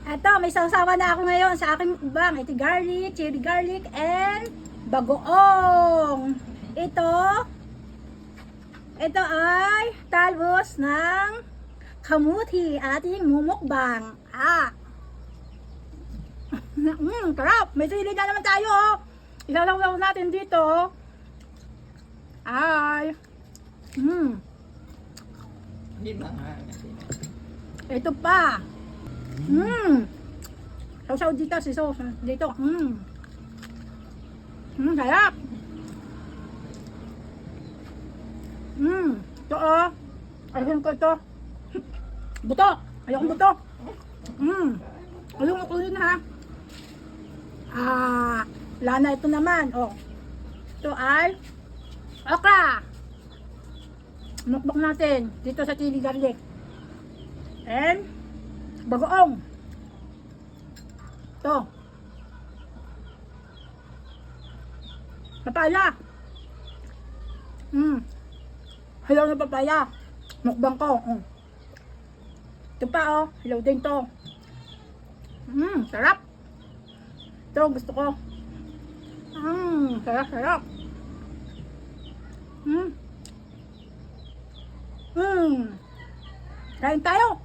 Eto, may sausawa na ako ngayon sa aking mukbang. Ito garlic, chili garlic, and bagoong. Ito ay talbos ng kamuti, ating mumukbang. Sarap! May sili na naman tayo, oh. Ilalaw natin dito. Ay. Hindi ba nga? Ito pa. Sausaw dito, si sauce dito. Sarap. Ito, oh. Ayun ko ito. Buto. Ayun buto. Ayun ko yun, ha. Lana ito naman, oh. Ito ay okra. Mukbang natin dito sa chili garlic. And bagoong. Ito. Papaya. Hilaw na papaya. Mukbang ko. Ito pa, oh. Hilaw din to. Sarap. Ito, gusto ko. Sarap. Kain tayo.